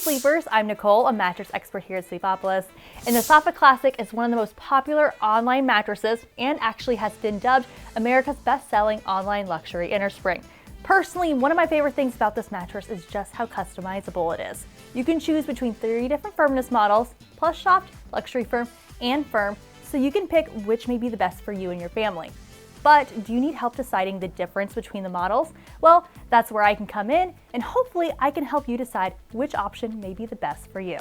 sleepers, I'm Nicole, a mattress expert here at Sleepopolis, and the Saatva Classic is one of the most popular online mattresses and actually has been dubbed America's best-selling online luxury innerspring. Personally, one of my favorite things about this mattress is just how customizable it is. You can choose between 3 different firmness models: Plush Soft, Luxury Firm, and Firm, so you can pick which may be the best for you and your family. But do you need help deciding the difference between the models? Well, that's where I can come in, and hopefully I can help you decide which option may be the best for you.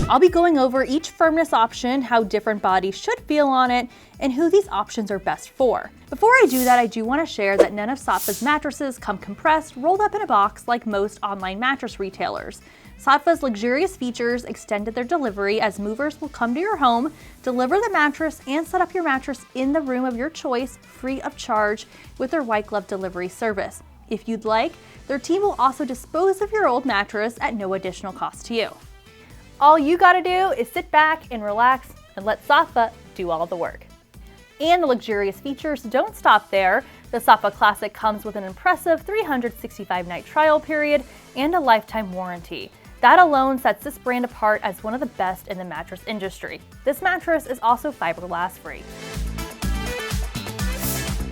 I'll be going over each firmness option, how different bodies should feel on it, and who these options are best for. Before I do that, I do want to share that none of Saatva's mattresses come compressed, rolled up in a box like most online mattress retailers. Saatva's luxurious features extended their delivery, as movers will come to your home, deliver the mattress, and set up your mattress in the room of your choice, free of charge, with their white glove delivery service. If you'd like, their team will also dispose of your old mattress at no additional cost to you. All you gotta do is sit back and relax and let Saatva do all the work. And the luxurious features don't stop there. The Saatva Classic comes with an impressive 365-night trial period and a lifetime warranty. That alone sets this brand apart as one of the best in the mattress industry. This mattress is also fiberglass free.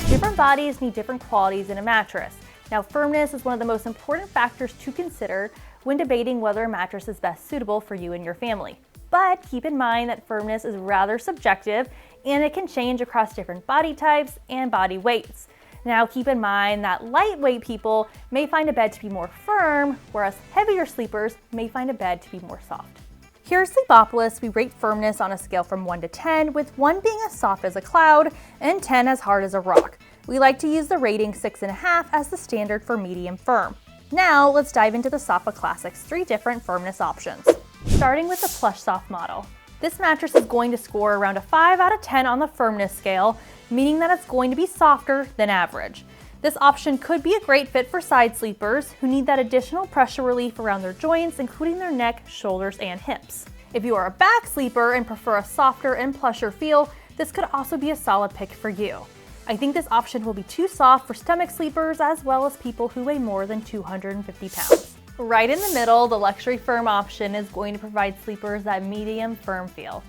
Different bodies need different qualities in a mattress. Now, firmness is one of the most important factors to consider when debating whether a mattress is best suitable for you and your family. But keep in mind that firmness is rather subjective, and it can change across different body types and body weights. Now, keep in mind that lightweight people may find a bed to be more firm, whereas heavier sleepers may find a bed to be more soft. Here at Sleepopolis, we rate firmness on a scale from 1 to 10, with 1 being as soft as a cloud and 10 as hard as a rock. We like to use the rating 6.5 as the standard for medium firm. Now, let's dive into the Saatva Classic's 3 different firmness options. Starting with the Plush Soft model. This mattress is going to score around a 5 out of 10 on the firmness scale, meaning that it's going to be softer than average. This option could be a great fit for side sleepers who need that additional pressure relief around their joints, including their neck, shoulders, and hips. If you are a back sleeper and prefer a softer and plusher feel, this could also be a solid pick for you. I think this option will be too soft for stomach sleepers as well as people who weigh more than 250 pounds. Right in the middle, the Luxury Firm option is going to provide sleepers that medium firm feel.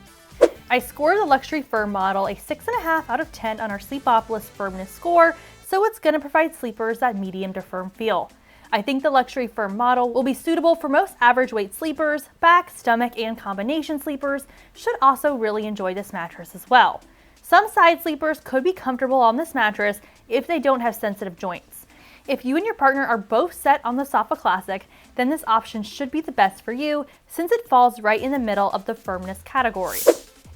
I scored the Luxury Firm model a 6.5 out of 10 on our Sleepopolis firmness score, so it's going to provide sleepers that medium to firm feel. I think the Luxury Firm model will be suitable for most average weight sleepers. Back, stomach, and combination sleepers should also really enjoy this mattress as well. Some side sleepers could be comfortable on this mattress if they don't have sensitive joints. If you and your partner are both set on the Saatva Classic, then this option should be the best for you since it falls right in the middle of the firmness category.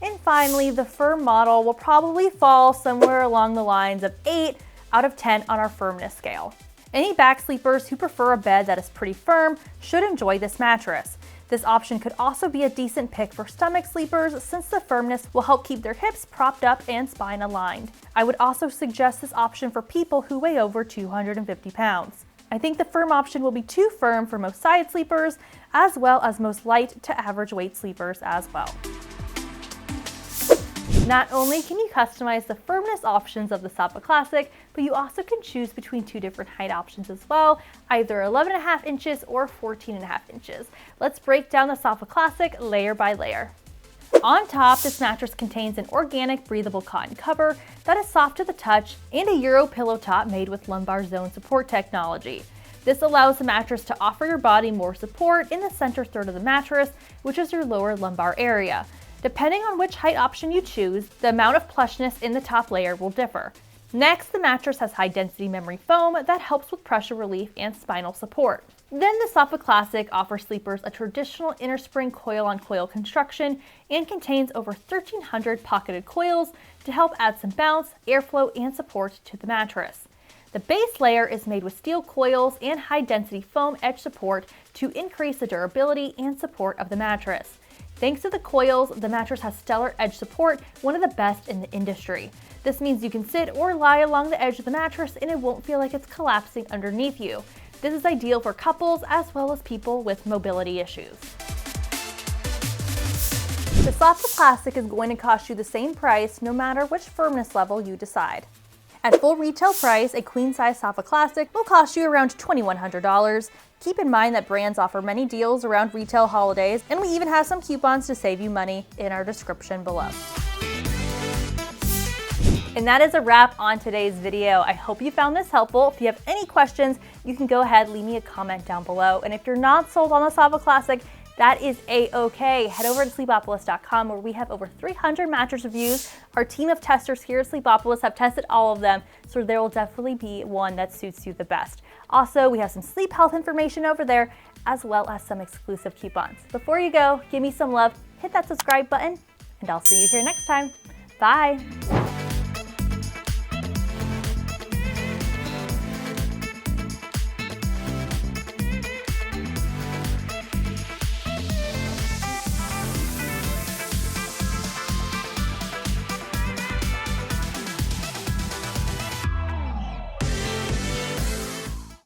And finally, the Firm model will probably fall somewhere along the lines of 8 out of 10 on our firmness scale. Any back sleepers who prefer a bed that is pretty firm should enjoy this mattress. This option could also be a decent pick for stomach sleepers since the firmness will help keep their hips propped up and spine aligned. I would also suggest this option for people who weigh over 250 pounds. I think the Firm option will be too firm for most side sleepers as well as most light to average weight sleepers as well. Not only can you customize the firmness options of the Saatva Classic, but you also can choose between 2 different height options as well, either 11.5 inches or 14.5 inches. Let's break down the Saatva Classic layer by layer. On top, this mattress contains an organic breathable cotton cover that is soft to the touch and a Euro pillow top made with lumbar zone support technology. This allows the mattress to offer your body more support in the center third of the mattress, which is your lower lumbar area. Depending on which height option you choose, the amount of plushness in the top layer will differ. Next, the mattress has high-density memory foam that helps with pressure relief and spinal support. Then the Saatva Classic offers sleepers a traditional innerspring coil-on-coil construction and contains over 1,300 pocketed coils to help add some bounce, airflow, and support to the mattress. The base layer is made with steel coils and high-density foam edge support to increase the durability and support of the mattress. Thanks to the coils, the mattress has stellar edge support, one of the best in the industry. This means you can sit or lie along the edge of the mattress and it won't feel like it's collapsing underneath you. This is ideal for couples as well as people with mobility issues. The Saatva Classic is going to cost you the same price no matter which firmness level you decide. At full retail price, a queen-size Saatva Classic will cost you around $2,100. Keep in mind that brands offer many deals around retail holidays, and we even have some coupons to save you money in our description below. And that is a wrap on today's video. I hope you found this helpful. If you have any questions, you can go ahead, leave me a comment down below. And if you're not sold on the Saatva Classic, that is a-okay. Head over to sleepopolis.com where we have over 300 mattress reviews. Our team of testers here at Sleepopolis have tested all of them, so there will definitely be one that suits you the best. Also, we have some sleep health information over there, as well as some exclusive coupons. Before you go, give me some love, hit that subscribe button, and I'll see you here next time. Bye.